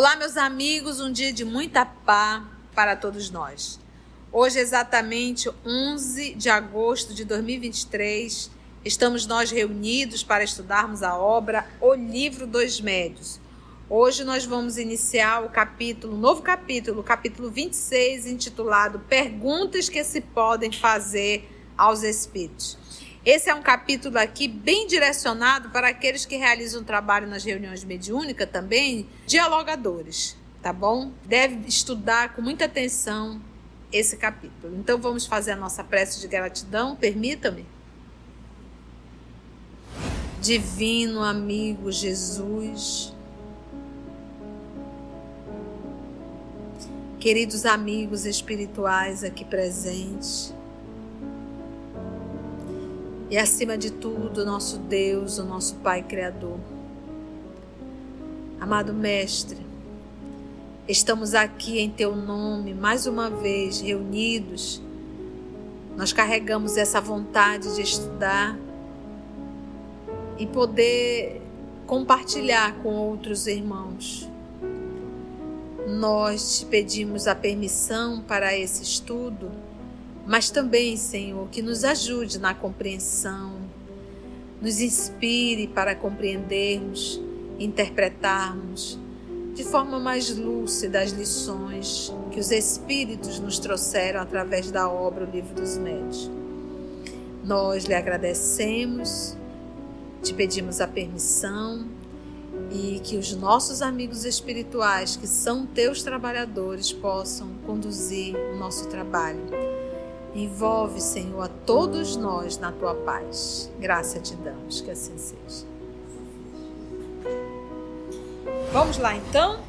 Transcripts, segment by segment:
Olá, meus amigos, um dia de muita paz para todos nós. Hoje, exatamente 11 de agosto de 2023, estamos nós reunidos para estudarmos a obra O Livro dos Médiuns. Hoje nós vamos iniciar novo capítulo 26, intitulado Perguntas que se podem fazer aos Espíritos. Esse é um capítulo aqui bem direcionado para aqueles que realizam trabalho nas reuniões mediúnicas também, dialogadores, tá bom? Deve estudar com muita atenção esse capítulo. Então vamos fazer a nossa prece de gratidão, permita-me. Divino amigo Jesus, queridos amigos espirituais aqui presentes, e acima de tudo, nosso Deus, o nosso Pai Criador. Amado Mestre, estamos aqui em Teu nome, mais uma vez, reunidos. Nós carregamos essa vontade de estudar e poder compartilhar com outros irmãos. Nós te pedimos a permissão para esse estudo, mas também, Senhor, que nos ajude na compreensão, nos inspire para compreendermos, interpretarmos de forma mais lúcida as lições que os Espíritos nos trouxeram através da obra O Livro dos Médiuns. Nós lhe agradecemos, te pedimos a permissão e que os nossos amigos espirituais, que são teus trabalhadores, possam conduzir o nosso trabalho. Envolve, Senhor, a todos nós na tua paz. Graça te damos, que assim seja. Vamos lá, então?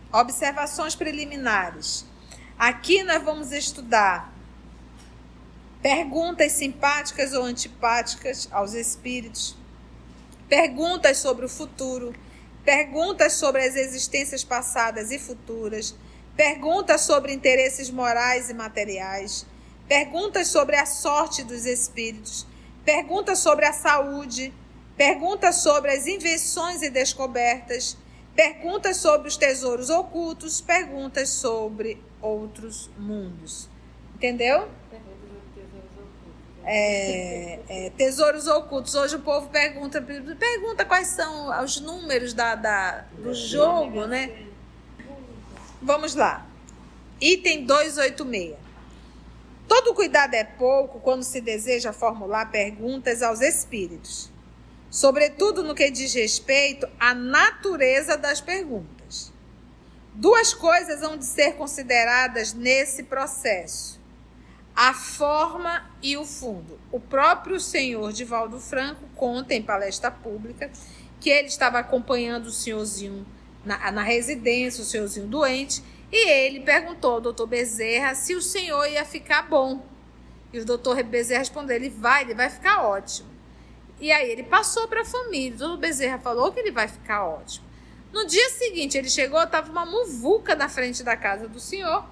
Observações preliminares. Aqui nós vamos estudar perguntas simpáticas ou antipáticas aos espíritos, perguntas sobre o futuro, perguntas sobre as existências passadas e futuras, perguntas sobre interesses morais e materiais, perguntas sobre a sorte dos espíritos, perguntas sobre a saúde, perguntas sobre as invenções e descobertas, perguntas sobre os tesouros ocultos, perguntas sobre outros mundos. Entendeu? Tesouros ocultos. Hoje o povo pergunta quais são os números do jogo, né? Vamos lá. Item 286. Todo cuidado é pouco quando se deseja formular perguntas aos espíritos, sobretudo no que diz respeito à natureza das perguntas. Duas coisas hão de ser consideradas nesse processo: a forma e o fundo. O próprio senhor Divaldo Franco conta em palestra pública que ele estava acompanhando o senhorzinho na residência, o senhorzinho doente, e ele perguntou ao doutor Bezerra se o senhor ia ficar bom. E o doutor Bezerra respondeu, ele vai ficar ótimo. E aí ele passou para a família, o doutor Bezerra falou que ele vai ficar ótimo. No dia seguinte ele chegou, estava uma muvuca na frente da casa do senhor,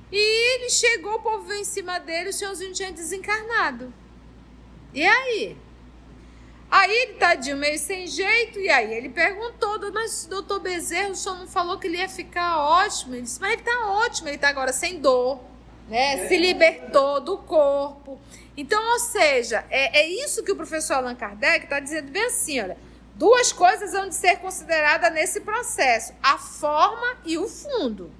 e ele chegou, o povo veio em cima dele, o senhorzinho tinha desencarnado. E aí? Aí ele, tadinho, meio sem jeito, e aí ele perguntou, mas doutor Bezerra, o senhor não falou que ele ia ficar ótimo? Ele disse, mas ele está ótimo, ele está agora sem dor, né? Se libertou do corpo. Então, ou seja, é isso que o professor Allan Kardec está dizendo bem assim, olha, duas coisas vão de ser consideradas nesse processo, a forma e o fundo.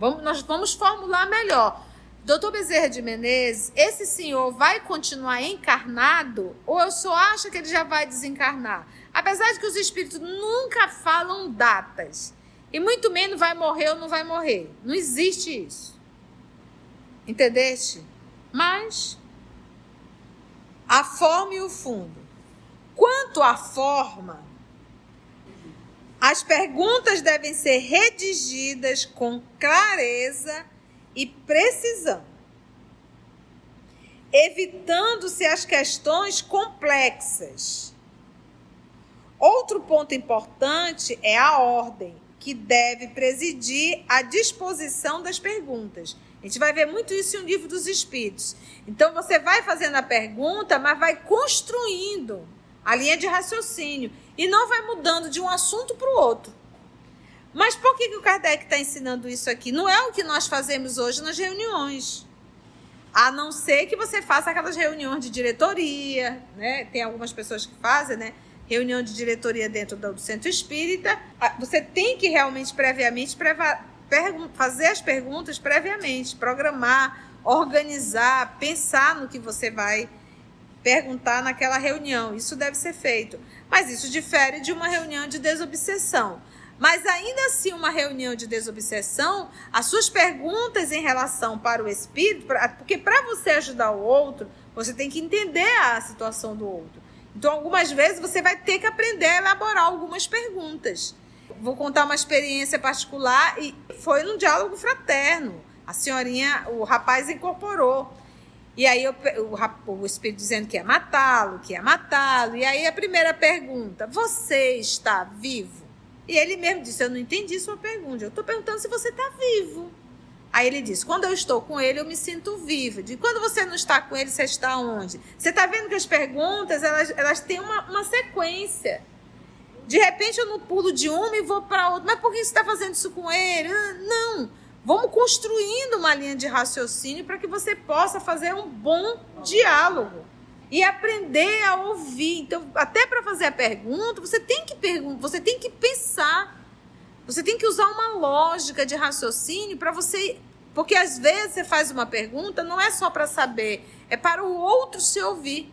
Nós vamos formular melhor. Doutor Bezerra de Menezes, esse senhor vai continuar encarnado ou eu só acho que ele já vai desencarnar? Apesar de que os espíritos nunca falam datas, e muito menos vai morrer ou não vai morrer. Não existe isso. Entendeste? Mas a forma e o fundo. Quanto à forma, as perguntas devem ser redigidas com clareza e precisão, evitando-se as questões complexas. Outro ponto importante é a ordem, que deve presidir a disposição das perguntas. A gente vai ver muito isso em O Livro dos Espíritos. Então, você vai fazendo a pergunta, mas vai construindo a linha de raciocínio e não vai mudando de um assunto para o outro. Mas por que o Kardec está ensinando isso aqui? Não é o que nós fazemos hoje nas reuniões. A não ser que você faça aquelas reuniões de diretoria, né? Tem algumas pessoas que fazem, né? Reunião de diretoria dentro do centro espírita. Você tem que realmente, previamente, fazer as perguntas previamente, programar, organizar, pensar no que você vai perguntar naquela reunião. Isso deve ser feito. Mas isso difere de uma reunião de desobsessão. Mas ainda assim, uma reunião de desobsessão, as suas perguntas em relação para o espírito, porque para você ajudar o outro, você tem que entender a situação do outro. Então, algumas vezes, você vai ter que aprender a elaborar algumas perguntas. Vou contar uma experiência particular, e foi num diálogo fraterno. A senhorinha, o rapaz incorporou. E aí o espírito dizendo que ia matá-lo. E aí a primeira pergunta, você está vivo? E ele mesmo disse, eu não entendi sua pergunta, eu estou perguntando se você está vivo. Aí ele disse, quando eu estou com ele, eu me sinto vivo. E quando você não está com ele, você está onde? Você está vendo que as perguntas, elas têm uma sequência. De repente eu não pulo de uma e vou para outra. Mas por que você está fazendo isso com ele? Não, vamos construindo uma linha de raciocínio para que você possa fazer um bom diálogo. E aprender a ouvir. Então, até para fazer a pergunta, você tem que pensar. Você tem que usar uma lógica de raciocínio para você... Porque às vezes você faz uma pergunta, não é só para saber, é para o outro se ouvir.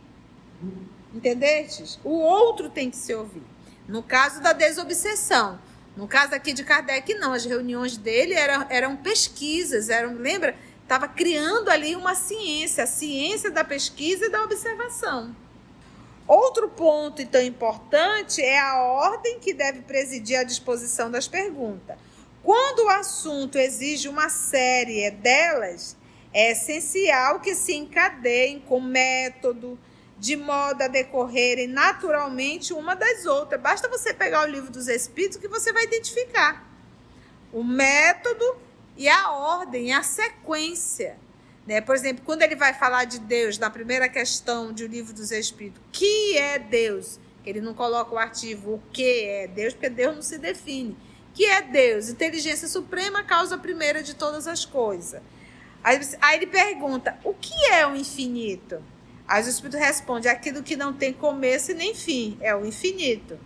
Entendeste? O outro tem que se ouvir. No caso da desobsessão. No caso aqui de Kardec, não. As reuniões dele eram pesquisas, lembra? Estava criando ali uma ciência, a ciência da pesquisa e da observação. Outro ponto então importante é a ordem que deve presidir a disposição das perguntas. Quando o assunto exige uma série delas, é essencial que se encadeiem com método, de modo a decorrerem naturalmente uma das outras. Basta você pegar o Livro dos Espíritos que você vai identificar o método e a ordem, a sequência. Né? Por exemplo, quando ele vai falar de Deus, na primeira questão do Livro dos Espíritos, que é Deus? Ele não coloca o artigo o que é Deus, porque Deus não se define. Que é Deus? Inteligência suprema, causa primeira de todas as coisas. Aí ele pergunta, o que é o infinito? Aí o Espírito responde, aquilo que não tem começo e nem fim, é o infinito.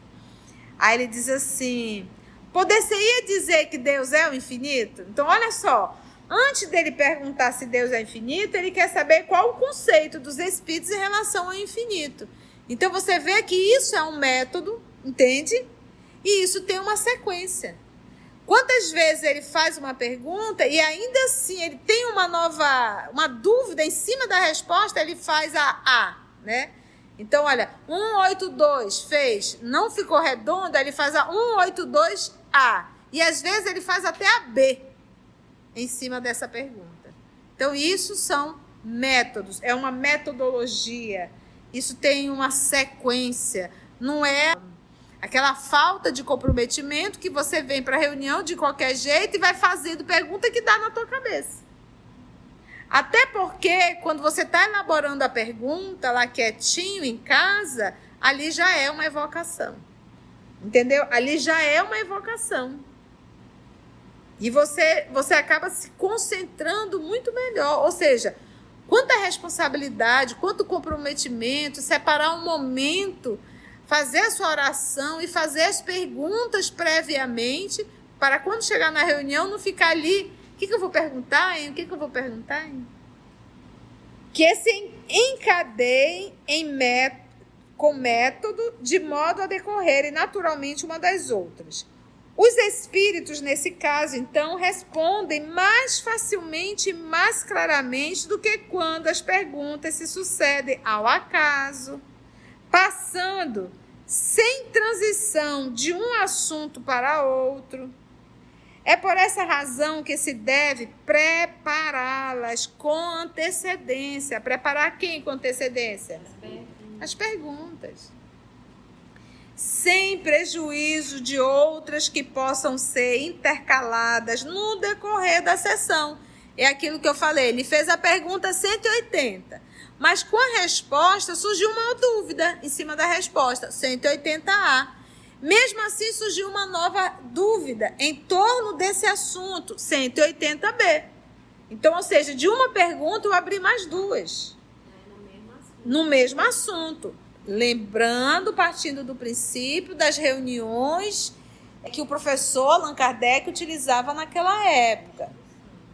Aí ele diz assim, poder-se-ia dizer que Deus é o infinito? Então, olha só, antes dele perguntar se Deus é infinito, ele quer saber qual o conceito dos Espíritos em relação ao infinito. Então, você vê que isso é um método, entende? E isso tem uma sequência. Quantas vezes ele faz uma pergunta e ainda assim ele tem uma dúvida em cima da resposta, ele faz a, né? Então, olha, 182 fez, não ficou redondo, ele faz a 182A. E às vezes ele faz até a B em cima dessa pergunta. Então, isso são métodos, é uma metodologia. Isso tem uma sequência, não é aquela falta de comprometimento que você vem para a reunião de qualquer jeito e vai fazendo pergunta que dá na tua cabeça. Até porque, quando você está elaborando a pergunta lá quietinho em casa, ali já é uma evocação. Entendeu? Ali já é uma evocação. E você acaba se concentrando muito melhor. Ou seja, quanta responsabilidade, quanto comprometimento, separar um momento, fazer a sua oração e fazer as perguntas previamente, para quando chegar na reunião não ficar ali, o que eu vou perguntar, hein? O que eu vou perguntar, hein? Que se encadeiem com método, de modo a decorrerem naturalmente uma das outras. Os espíritos, nesse caso, então, respondem mais facilmente e mais claramente do que quando as perguntas se sucedem ao acaso, passando sem transição de um assunto para outro. É por essa razão que se deve prepará-las com antecedência. Preparar quem com antecedência? As perguntas. Sem prejuízo de outras que possam ser intercaladas no decorrer da sessão. É aquilo que eu falei, ele fez a pergunta 180, mas com a resposta surgiu uma dúvida em cima da resposta, 180A. Mesmo assim, surgiu uma nova dúvida em torno desse assunto, 180B. Então, ou seja, de uma pergunta eu abri mais duas. No mesmo assunto. Lembrando, partindo do princípio das reuniões que o professor Allan Kardec utilizava naquela época,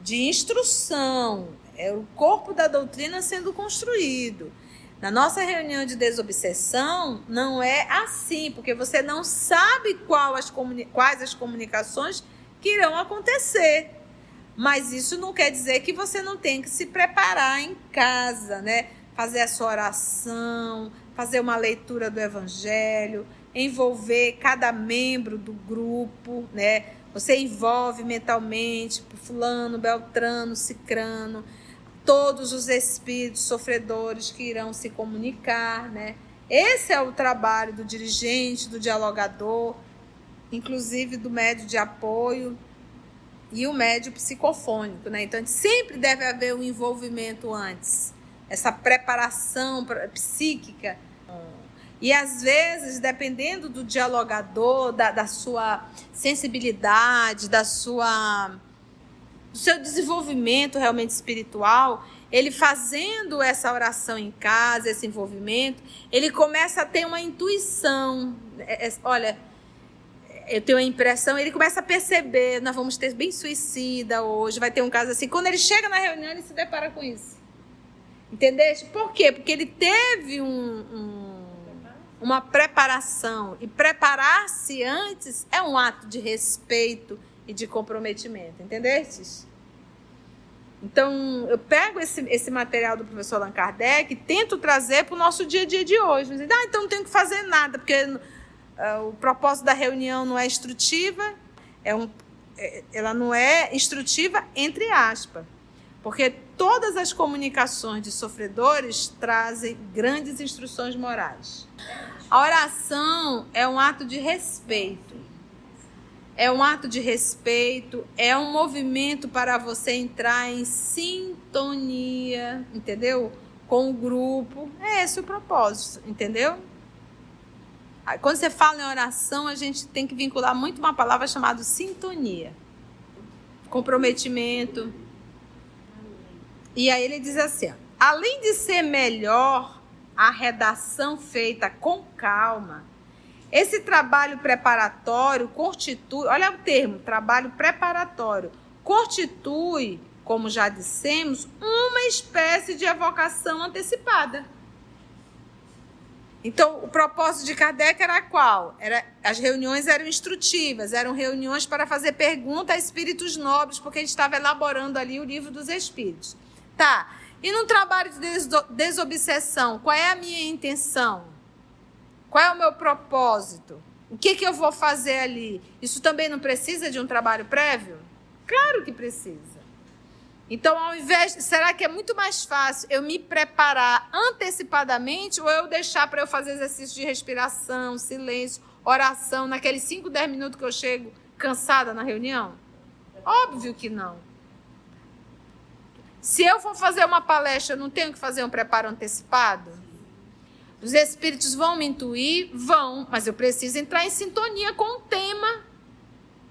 de instrução, é o corpo da doutrina sendo construído. Na nossa reunião de desobsessão, não é assim, porque você não sabe quais as comunicações que irão acontecer. Mas isso não quer dizer que você não tem que se preparar em casa, né? Fazer a sua oração, fazer uma leitura do Evangelho, envolver cada membro do grupo, né? Você envolve mentalmente fulano, beltrano, cicrano, todos os espíritos sofredores que irão se comunicar, né? Esse é o trabalho do dirigente, do dialogador, inclusive do médio de apoio e o médio psicofônico, né? Então, sempre deve haver um envolvimento antes, essa preparação psíquica. E, às vezes, dependendo do dialogador, da sua sensibilidade, do seu desenvolvimento realmente espiritual, ele fazendo essa oração em casa, esse envolvimento, ele começa a ter uma intuição. Olha, eu tenho a impressão, ele começa a perceber, nós vamos ter bem suicida hoje, vai ter um caso assim. Quando ele chega na reunião, ele se depara com isso. Entendeste? Por quê? Porque ele teve uma preparação. E preparar-se antes é um ato de respeito e de comprometimento. Entendestes? Então, eu pego esse material do professor Allan Kardec e tento trazer para o nosso dia a dia de hoje. Então não tenho que fazer nada, porque o propósito da reunião não é instrutiva, ela não é instrutiva entre aspas, porque todas as comunicações de sofredores trazem grandes instruções morais. A oração é um ato de respeito. É um ato de respeito, é um movimento para você entrar em sintonia, entendeu? Com o grupo. É esse o propósito, entendeu? Quando você fala em oração, a gente tem que vincular muito uma palavra chamada sintonia. Comprometimento. E aí ele diz assim, ó, além de ser melhor a redação feita com calma, esse trabalho preparatório constitui, olha o termo, trabalho preparatório, constitui, como já dissemos, uma espécie de evocação antecipada. Então, o propósito de Kardec era qual? As reuniões eram instrutivas, eram reuniões para fazer pergunta a espíritos nobres, porque a gente estava elaborando ali o livro dos espíritos. Tá, e no trabalho de desobsessão, qual é a minha intenção? Qual é o meu propósito? O que eu vou fazer ali? Isso também não precisa de um trabalho prévio? Claro que precisa. Então, será que é muito mais fácil eu me preparar antecipadamente ou eu deixar para eu fazer exercício de respiração, silêncio, oração, naqueles 5, 10 minutos que eu chego cansada na reunião? Óbvio que não. Se eu for fazer uma palestra, eu não tenho que fazer um preparo antecipado? Os espíritos vão me intuir? Vão, mas eu preciso entrar em sintonia com o tema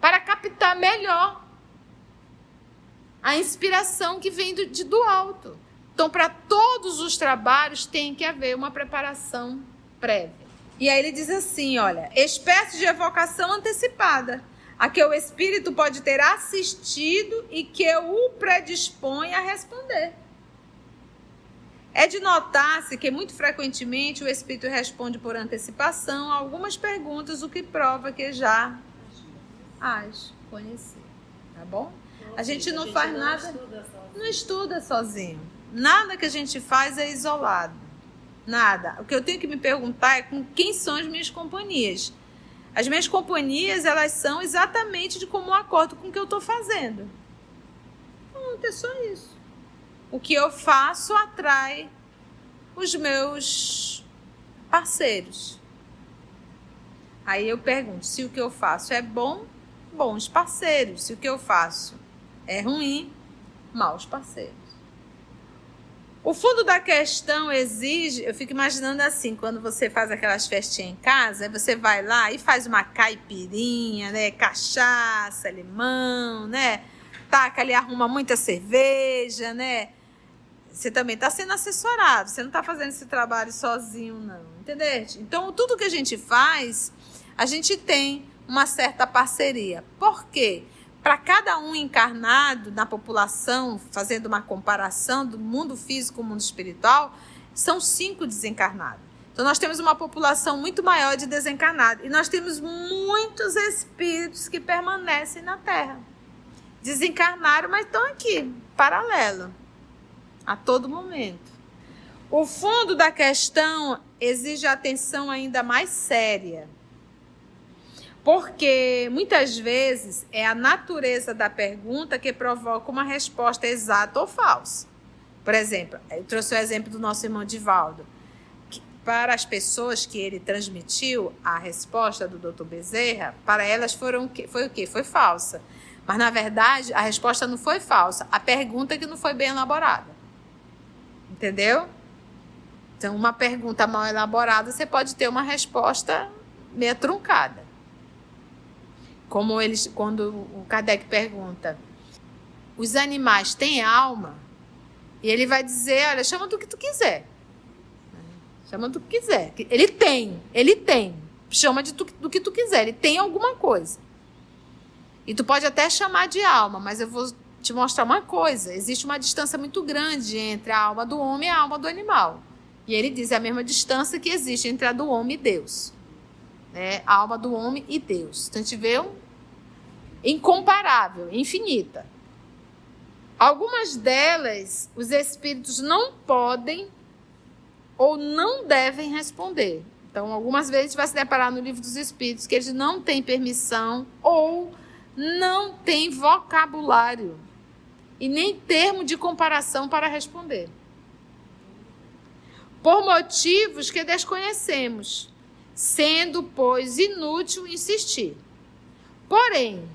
para captar melhor a inspiração que vem do alto. Então, para todos os trabalhos tem que haver uma preparação prévia. E aí ele diz assim, olha, espécie de evocação antecipada, a que o espírito pode ter assistido e que o predispõe a responder. É de notar-se que muito frequentemente o espírito responde por antecipação a algumas perguntas, o que prova que já as conhecia. Tá bom? A gente não faz nada, não estuda sozinho. Nada que a gente faz é isolado. Nada. O que eu tenho que me perguntar é com quem são as minhas companhias. As minhas companhias, elas são exatamente de comum acordo com o que eu estou fazendo. Pronto, é só isso. O que eu faço atrai os meus parceiros. Aí eu pergunto, se o que eu faço é bom, bons parceiros. Se o que eu faço é ruim, maus parceiros. O fundo da questão exige, eu fico imaginando assim, quando você faz aquelas festinhas em casa, aí você vai lá e faz uma caipirinha, né, cachaça, limão, né, taca ali, arruma muita cerveja, né, você também está sendo assessorado, você não está fazendo esse trabalho sozinho, não, entendeu? Então, tudo que a gente faz, a gente tem uma certa parceria. Por quê? Para cada um encarnado na população, fazendo uma comparação do mundo físico com o mundo espiritual, são 5 desencarnados. Então, nós temos uma população muito maior de desencarnados. E nós temos muitos espíritos que permanecem na Terra. Desencarnaram, mas estão aqui, paralelo, a todo momento. O fundo da questão exige atenção ainda mais séria. Porque muitas vezes é a natureza da pergunta que provoca uma resposta exata ou falsa. Por exemplo, eu trouxe o exemplo do nosso irmão Divaldo. Para as pessoas que ele transmitiu a resposta do Dr. Bezerra, para elas foi o quê? Foi falsa. Mas, na verdade, a resposta não foi falsa. A pergunta que não foi bem elaborada. Entendeu? Então, uma pergunta mal elaborada, você pode ter uma resposta meio truncada. Como quando o Kardec pergunta, os animais têm alma? E ele vai dizer, olha, chama do que tu quiser. Chama do que quiser. Ele tem. Chama do que tu quiser, ele tem alguma coisa. E tu pode até chamar de alma, mas eu vou te mostrar uma coisa. Existe uma distância muito grande entre a alma do homem e a alma do animal. E ele diz, é a mesma distância que existe entre a do homem e Deus. Né? A alma do homem e Deus. Então, a gente vê incomparável, infinita. Algumas delas, os espíritos não podem ou não devem responder. Então, algumas vezes a gente vai se deparar no Livro dos Espíritos que eles não têm permissão ou não têm vocabulário e nem termo de comparação para responder. Por motivos que desconhecemos, sendo, pois, inútil insistir. Porém,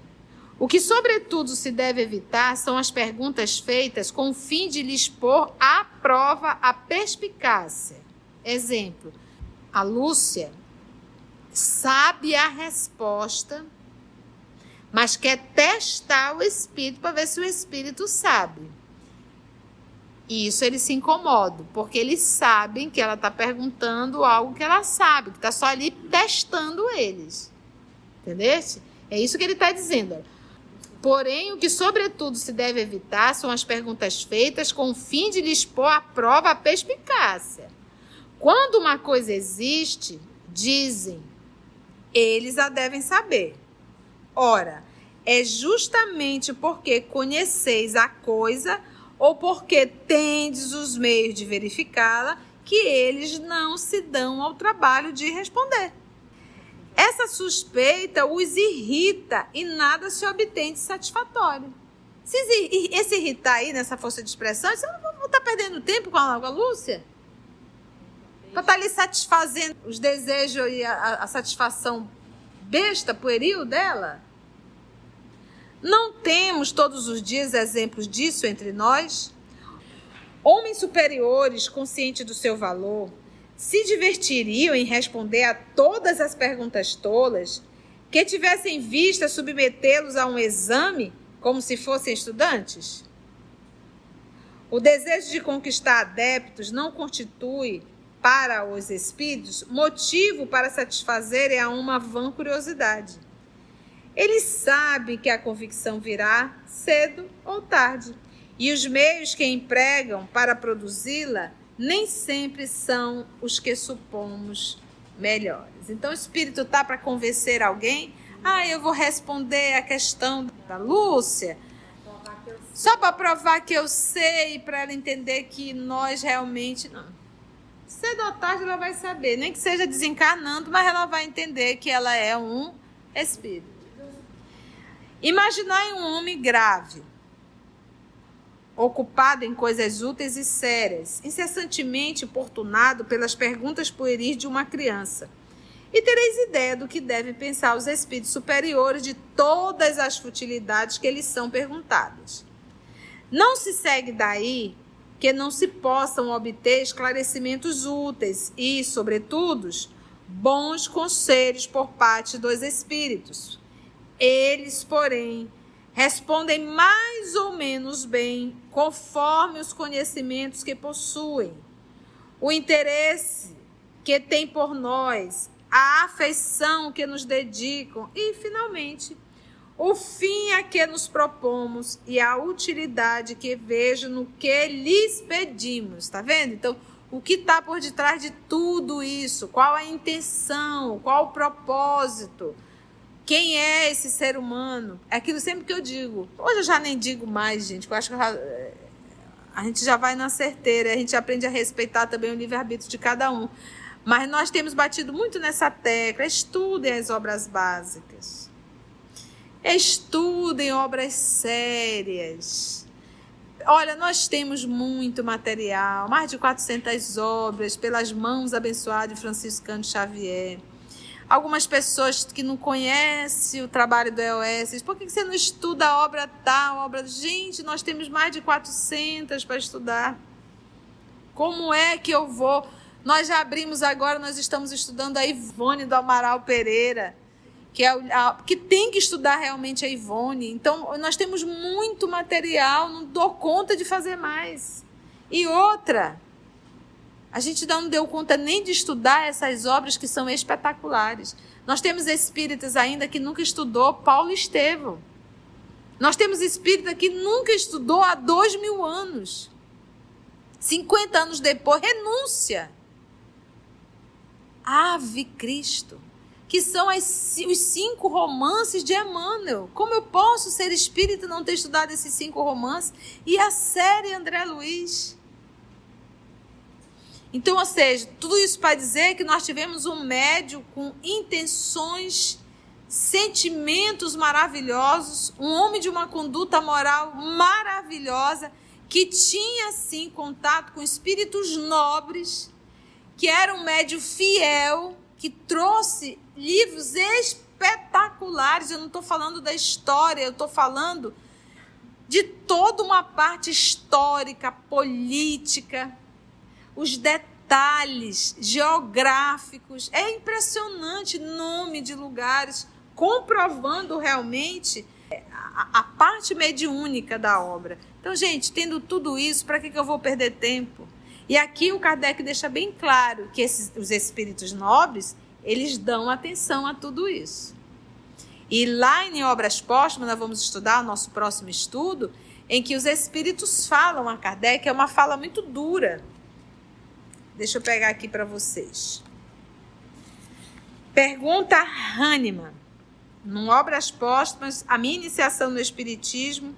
o que, sobretudo, se deve evitar são as perguntas feitas com o fim de lhes pôr à prova a perspicácia. Exemplo, a Lúcia sabe a resposta, mas quer testar o espírito para ver se o espírito sabe. E isso eles se incomodam, porque eles sabem que ela está perguntando algo que ela sabe, que está só ali testando eles. Entendeu? É isso que ele está dizendo. Porém, o que sobretudo se deve evitar são as perguntas feitas com o fim de lhes pôr à prova a perspicácia. Quando uma coisa existe, dizem, eles a devem saber. Ora, é justamente porque conheceis a coisa ou porque tendes os meios de verificá-la que eles não se dão ao trabalho de responder. Essa suspeita os irrita e nada se obtém de satisfatório. Esse irritar aí nessa força de expressão, você não vai estar perdendo tempo com a Lúcia? Para estar ali satisfazendo os desejos e a satisfação besta, pueril dela? Não temos todos os dias exemplos disso entre nós? Homens superiores, conscientes do seu valor, se divertiriam em responder a todas as perguntas tolas que tivessem vista submetê-los a um exame como se fossem estudantes? O desejo de conquistar adeptos não constitui, para os espíritos, motivo para satisfazerem a uma vã curiosidade. Eles sabem que a convicção virá cedo ou tarde, e os meios que empregam para produzi-la nem sempre são os que supomos melhores. Então, o espírito está para convencer alguém. Eu vou responder a questão da Lúcia, só para provar que eu sei, para ela entender que nós realmente não. Cedo ou tarde ela vai saber, nem que seja desencarnando, mas ela vai entender que ela é um espírito. Imaginai um homem grave, ocupado em coisas úteis e sérias, incessantemente importunado pelas perguntas pueris de uma criança. E tereis ideia do que devem pensar os espíritos superiores de todas as futilidades que lhes são perguntadas. Não se segue daí que não se possam obter esclarecimentos úteis e, sobretudo, bons conselhos por parte dos espíritos. Eles, porém, respondem mais ou menos bem, conforme os conhecimentos que possuem, o interesse que têm por nós, a afeição que nos dedicam e, finalmente, o fim a que nos propomos e a utilidade que vejo no que lhes pedimos. Está vendo? Então, o que está por detrás de tudo isso? Qual a intenção? Qual o propósito? Quem é esse ser humano? É aquilo sempre que eu digo. Hoje eu já nem digo mais, gente, porque eu acho que a gente já vai na certeira, a gente aprende a respeitar também o livre-arbítrio de cada um. Mas nós temos batido muito nessa tecla. Estudem as obras básicas. Estudem obras sérias. Olha, nós temos muito material, mais de 400 obras pelas mãos abençoadas de Francisco Cândido Xavier. Algumas pessoas que não conhecem o trabalho do EOS, dizem, por que você não estuda a obra tal, a obra... Gente, nós temos mais de 400 para estudar. Como é que eu vou... Nós já abrimos agora, nós estamos estudando a Ivone do Amaral Pereira, que tem que estudar realmente a Ivone. Então, nós temos muito material, não dou conta de fazer mais. E outra, a gente não deu conta nem de estudar essas obras que são espetaculares. Nós temos espíritas ainda que nunca estudou Paulo Estevão. Nós temos espírita que nunca estudou há 2000 anos. 50 anos depois, renúncia. Ave Cristo. Que são os 5 romances de Emmanuel. Como eu posso ser espírita e não ter estudado esses 5 romances? E a série André Luiz. Então, ou seja, tudo isso para dizer que nós tivemos um médium com intenções, sentimentos maravilhosos, um homem de uma conduta moral maravilhosa, que tinha, sim, contato com espíritos nobres, que era um médium fiel, que trouxe livros espetaculares. Eu não estou falando da história, eu estou falando de toda uma parte histórica, política, os detalhes geográficos. É impressionante, nome de lugares, comprovando realmente a parte mediúnica da obra. Então, gente, tendo tudo isso, para que eu vou perder tempo? E aqui o Kardec deixa bem claro que os espíritos nobres, eles dão atenção a tudo isso. E lá em Obras Póstumas, nós vamos estudar o nosso próximo estudo, em que os espíritos falam a Kardec, é uma fala muito dura. Deixa eu pegar aqui para vocês. Pergunta Hahnemann, em Obras Póstumas, a minha iniciação no Espiritismo,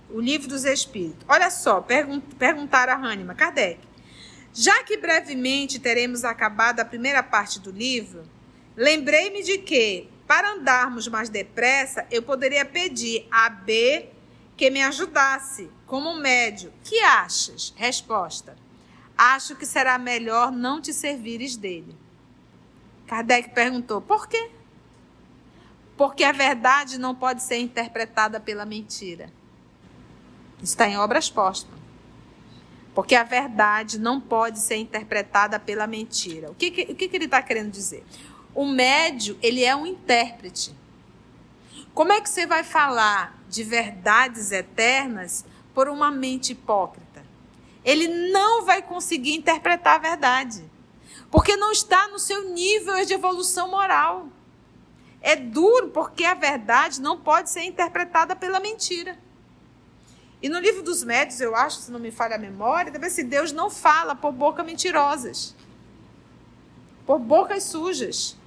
o Livro dos Espíritos. Olha só, perguntaram a Hahnemann, Kardec, já que brevemente teremos acabado a primeira parte do livro, lembrei-me de que, para andarmos mais depressa, eu poderia pedir a B que me ajudasse, como médio. Que achas? Resposta. Acho que será melhor não te servires dele. Kardec perguntou, por quê? Porque a verdade não pode ser interpretada pela mentira. Está em Obras Póstumas. Porque a verdade não pode ser interpretada pela mentira. O que ele está querendo dizer? O médium, ele é um intérprete. Como é que você vai falar de verdades eternas por uma mente hipócrita? Ele não vai conseguir interpretar a verdade. Porque não está no seu nível de evolução moral. É duro porque a verdade não pode ser interpretada pela mentira. E no Livro dos Médiuns, eu acho, se não me falha a memória, deve ser Deus não fala por bocas mentirosas, por bocas sujas.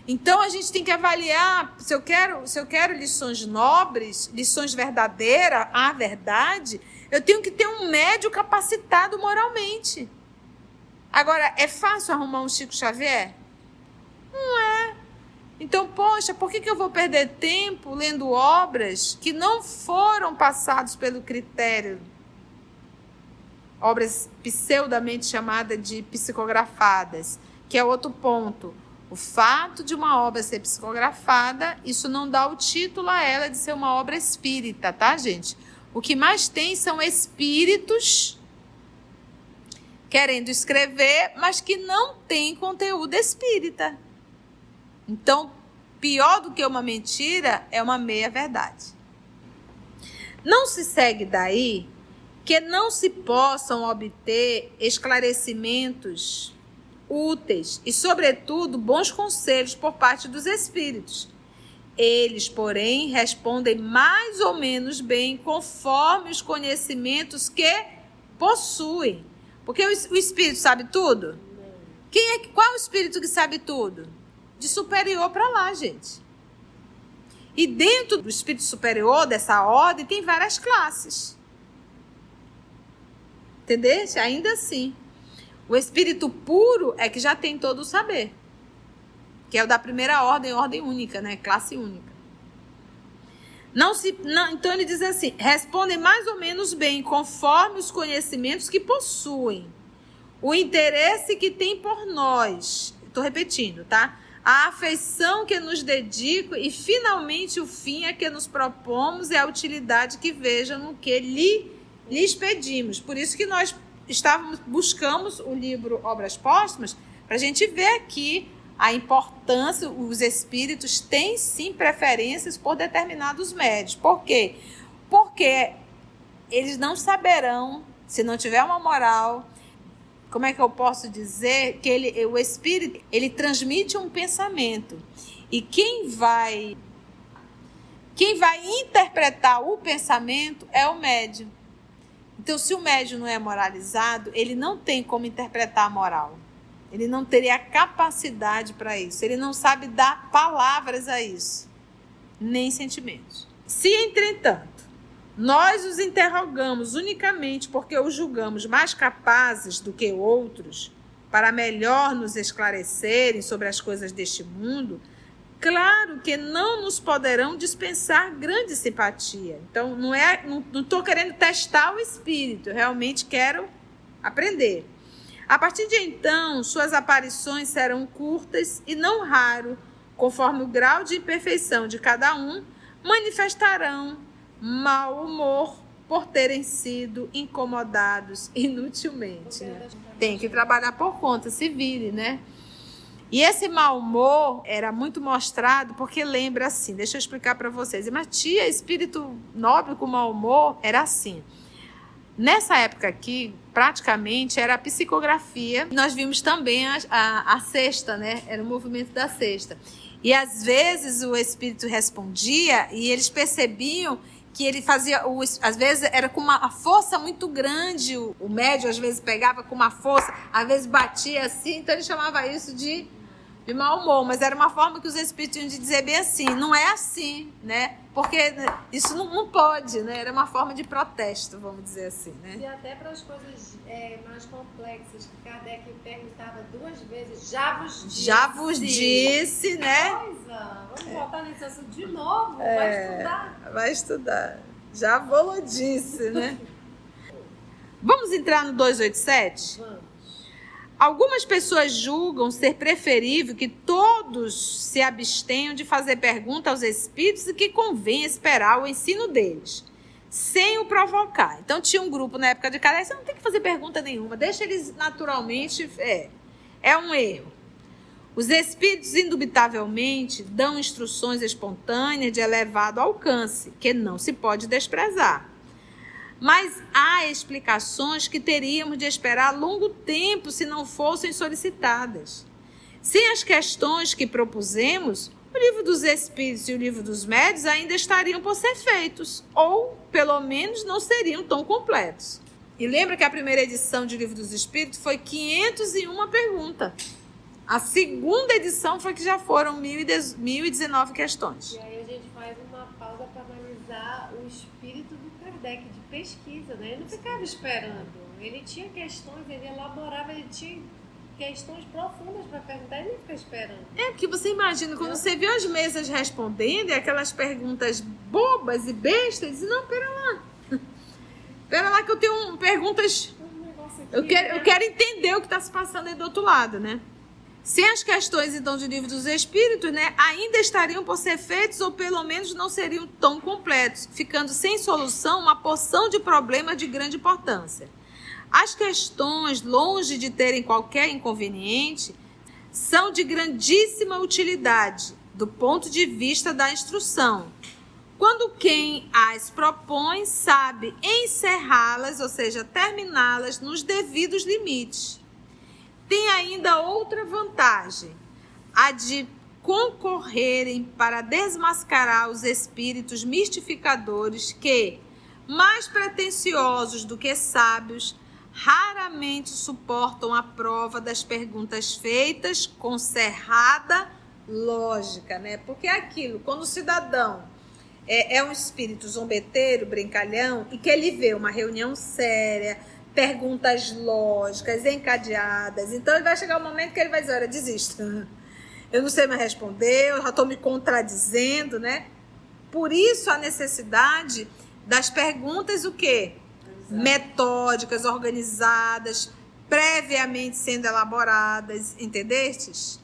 Então, a gente tem que avaliar, se eu quero lições nobres, lições verdadeiras, a verdade, eu tenho que ter um médium capacitado moralmente. Agora, é fácil arrumar um Chico Xavier? Não é. Então, poxa, por que eu vou perder tempo lendo obras que não foram passadas pelo critério? Obras pseudamente chamadas de psicografadas, que é outro ponto. O fato de uma obra ser psicografada, isso não dá o título a ela de ser uma obra espírita, tá, gente? o que mais tem são espíritos querendo escrever, mas que não tem conteúdo espírita. Então, pior do que uma mentira é uma meia-verdade. Não se segue daí que não se possam obter esclarecimentos úteis e, sobretudo, bons conselhos por parte dos espíritos. Eles, porém, respondem mais ou menos bem conforme os conhecimentos que possuem. Porque o espírito sabe tudo? Qual é o espírito que sabe tudo? De superior para lá, gente. E dentro do espírito superior, dessa ordem, tem várias classes. Entendeu? Ainda assim. O espírito puro é que já tem todo o saber. Que é o da primeira ordem, ordem única, né? Classe única. Então ele diz assim, respondem mais ou menos bem, conforme os conhecimentos que possuem. O interesse que tem por nós. Estou repetindo, tá? A afeição que nos dedico e, finalmente, o fim a que nos propomos e a utilidade que vejam no que lhes pedimos. Por isso que nós buscamos o livro Obras Póstumas, para a gente ver aqui a importância, os espíritos têm sim preferências por determinados médios. Por quê? Porque eles não saberão, se não tiver uma moral, como é que eu posso dizer, que o espírito, ele transmite um pensamento. E quem vai interpretar o pensamento é o médium. Então, se o médium não é moralizado, ele não tem como interpretar a moral. Ele não teria capacidade para isso. Ele não sabe dar palavras a isso, nem sentimentos. Se, entretanto, nós os interrogamos unicamente porque os julgamos mais capazes do que outros, para melhor nos esclarecerem sobre as coisas deste mundo, claro que não nos poderão dispensar grande simpatia. Então, não estou querendo testar o espírito, eu realmente quero aprender. A partir de então, suas aparições serão curtas e não raro, conforme o grau de imperfeição de cada um, manifestarão mau humor por terem sido incomodados inutilmente. Né? Tem que trabalhar por conta, se vire, né? E esse mau humor era muito mostrado porque lembra assim, deixa eu explicar para vocês. Mas tia, espírito nobre com mau humor era assim. Nessa época aqui, praticamente era a psicografia. Nós vimos também a cesta, né? Era o movimento da cesta. E às vezes o espírito respondia e eles percebiam que ele fazia, às vezes era com uma força muito grande, o médium às vezes pegava com uma força, às vezes batia assim, então ele chamava isso de mau humor, mas era uma forma que os espíritos tinham de dizer bem assim, não é assim, né? Porque isso não pode, né? Era uma forma de protesto, vamos dizer assim, né? E até para as coisas mais complexas, que Kardec perguntava 2 vezes, já vos disse, né? Vamos voltar nesse assunto de novo, vai estudar. Já vou disse, né? Vamos entrar no 287? Vamos. Algumas pessoas julgam ser preferível que todos se abstenham de fazer pergunta aos espíritos e que convém esperar o ensino deles, sem o provocar. Então tinha um grupo na época de Kardec, você não tem que fazer pergunta nenhuma, deixa eles naturalmente, é um erro. Os espíritos, indubitavelmente, dão instruções espontâneas de elevado alcance, que não se pode desprezar. Mas há explicações que teríamos de esperar longo tempo se não fossem solicitadas. Sem as questões que propusemos, o livro dos Espíritos e o livro dos Médiuns ainda estariam por ser feitos, ou, pelo menos, não seriam tão completos. E lembra que a primeira edição de Livro dos Espíritos foi 501 perguntas. A segunda edição foi que já foram 1019 questões. E aí a gente faz uma pausa para analisar o espírito do Kardec de pesquisa, né? Ele não ficava esperando. Ele tinha questões, ele elaborava, ele tinha questões profundas para perguntar, ele não fica esperando. Porque você imagina, quando você vê as mesas respondendo, e aquelas perguntas bobas e bestas, diz, não, pera lá. Pera lá que eu tenho perguntas... Eu quero entender o que está se passando aí do outro lado, né? Sem as questões, então, de Livro dos Espíritos, né, ainda estariam por ser feitos ou pelo menos não seriam tão completos, ficando sem solução uma porção de problemas de grande importância. As questões, longe de terem qualquer inconveniente, são de grandíssima utilidade do ponto de vista da instrução, quando quem as propõe sabe encerrá-las, ou seja, terminá-las nos devidos limites. Tem ainda outra vantagem, a de concorrerem para desmascarar os espíritos mistificadores que, mais pretensiosos do que sábios, raramente suportam a prova das perguntas feitas com cerrada lógica, né? Porque é aquilo, quando o cidadão é um espírito zombeteiro, brincalhão, e que ele vê uma reunião séria, perguntas lógicas, encadeadas, então ele vai chegar um momento que ele vai dizer, olha, desisto, eu não sei mais responder, eu já estou me contradizendo, né? Por isso a necessidade das perguntas, o quê? Metódicas, organizadas, previamente sendo elaboradas, entendestes?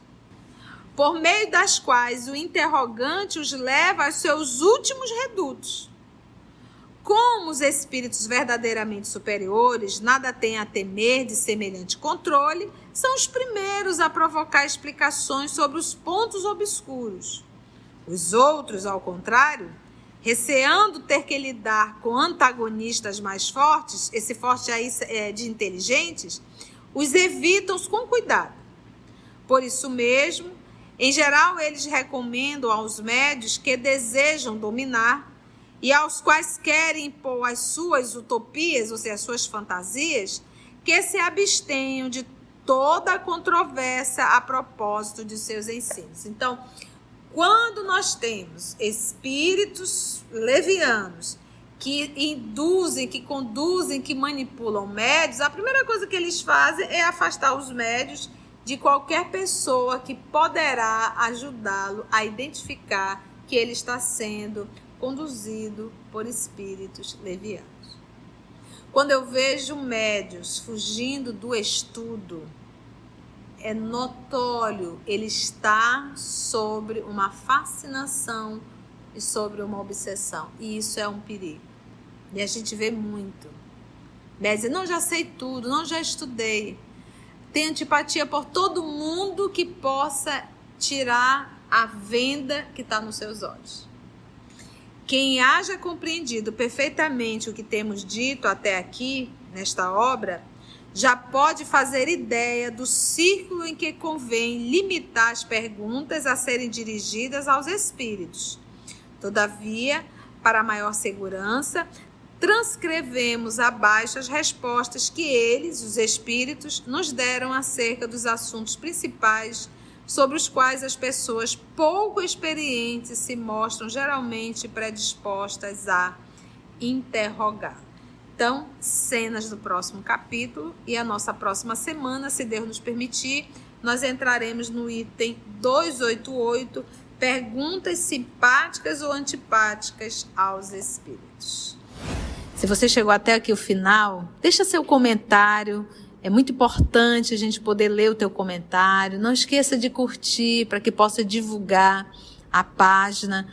Por meio das quais o interrogante os leva aos seus últimos redutos. Como os espíritos verdadeiramente superiores nada têm a temer de semelhante controle, são os primeiros a provocar explicações sobre os pontos obscuros. Os outros, ao contrário, receando ter que lidar com antagonistas mais fortes, esse forte aí é de inteligentes, os evitam com cuidado. Por isso mesmo, em geral, eles recomendam aos médios que desejam dominar e aos quais querem impor as suas utopias, ou seja, as suas fantasias, que se abstenham de toda a controvérsia a propósito de seus ensinos. Então, quando nós temos espíritos levianos que induzem, que conduzem, que manipulam médios, a primeira coisa que eles fazem é afastar os médios de qualquer pessoa que poderá ajudá-lo a identificar que ele está sendo conduzido por espíritos levianos. Quando eu vejo médios fugindo do estudo, é notório, ele está sobre uma fascinação e sobre uma obsessão. E isso é um perigo. E a gente vê muito. Médios, não, já sei tudo, não, já estudei. Tem antipatia por todo mundo que possa tirar a venda que está nos seus olhos. Quem haja compreendido perfeitamente o que temos dito até aqui, nesta obra, já pode fazer ideia do círculo em que convém limitar as perguntas a serem dirigidas aos espíritos. Todavia, para maior segurança, transcrevemos abaixo as respostas que eles, os espíritos, nos deram acerca dos assuntos principais sobre os quais as pessoas pouco experientes se mostram geralmente predispostas a interrogar. Então, cenas do próximo capítulo e a nossa próxima semana, se Deus nos permitir, nós entraremos no item 288, perguntas simpáticas ou antipáticas aos espíritos. Se você chegou até aqui o final, deixa seu comentário. É muito importante a gente poder ler o teu comentário. Não esqueça de curtir para que possa divulgar a página.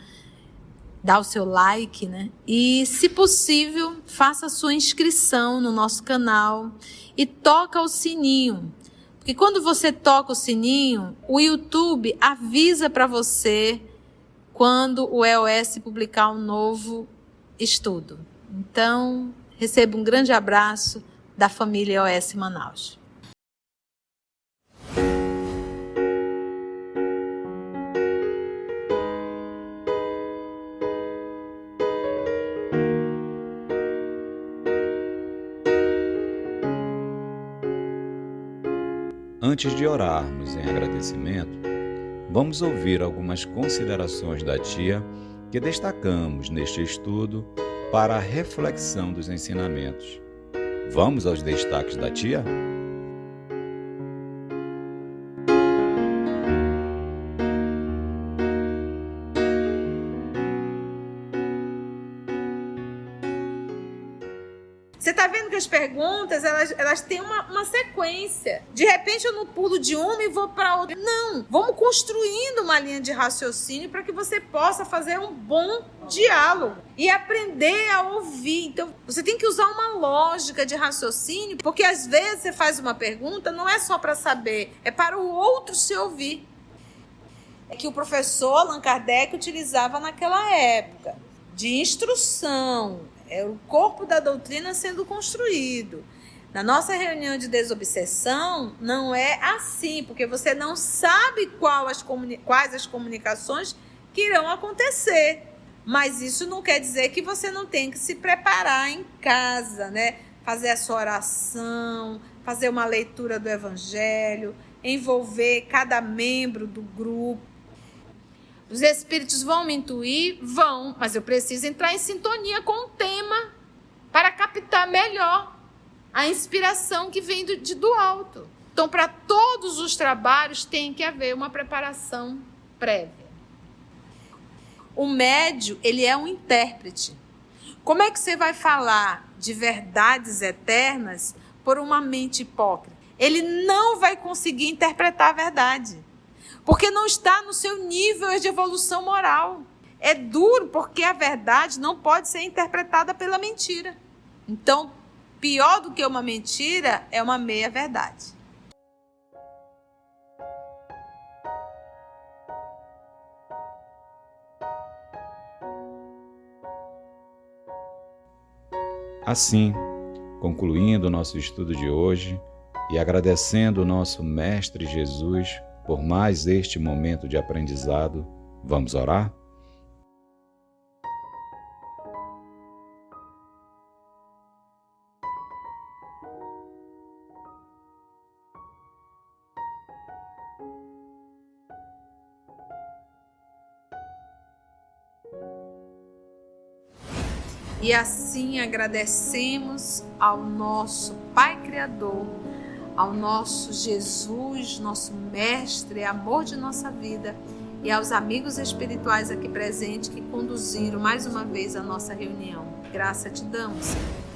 Dá o seu like, né? E, se possível, faça a sua inscrição no nosso canal e toca o sininho. Porque quando você toca o sininho, o YouTube avisa para você quando o EOS publicar um novo estudo. Então, receba um grande abraço da família EOS Manaus. Antes de orarmos em agradecimento, vamos ouvir algumas considerações da tia que destacamos neste estudo para a reflexão dos ensinamentos. Vamos aos destaques da tia? Você está vendo que a as perguntas, elas têm uma sequência. De repente eu não pulo de uma e vou para outra. Não, vamos construindo uma linha de raciocínio para que você possa fazer um bom diálogo e aprender a ouvir. Então, você tem que usar uma lógica de raciocínio, porque às vezes você faz uma pergunta, não é só para saber, é para o outro se ouvir. É que o professor Allan Kardec utilizava naquela época, de instrução, é o corpo da doutrina sendo construído. Na nossa reunião de desobsessão, não é assim, porque você não sabe quais as comunicações que irão acontecer. Mas isso não quer dizer que você não tem que se preparar em casa, né? Fazer a sua oração, fazer uma leitura do Evangelho, envolver cada membro do grupo. Os espíritos vão me intuir? Vão, mas eu preciso entrar em sintonia com o tema para captar melhor a inspiração que vem do alto. Então, para todos os trabalhos tem que haver uma preparação prévia. O médium, ele é um intérprete. Como é que você vai falar de verdades eternas por uma mente hipócrita? Ele não vai conseguir interpretar a verdade, porque não está no seu nível de evolução moral. É duro, porque a verdade não pode ser interpretada pela mentira. Então, pior do que uma mentira é uma meia-verdade. Assim, concluindo o nosso estudo de hoje e agradecendo o nosso Mestre Jesus por mais este momento de aprendizado, vamos orar? E assim agradecemos ao nosso Pai Criador, ao nosso Jesus, nosso Mestre, amor de nossa vida, e aos amigos espirituais aqui presentes que conduziram mais uma vez a nossa reunião. Graça te damos, Senhor.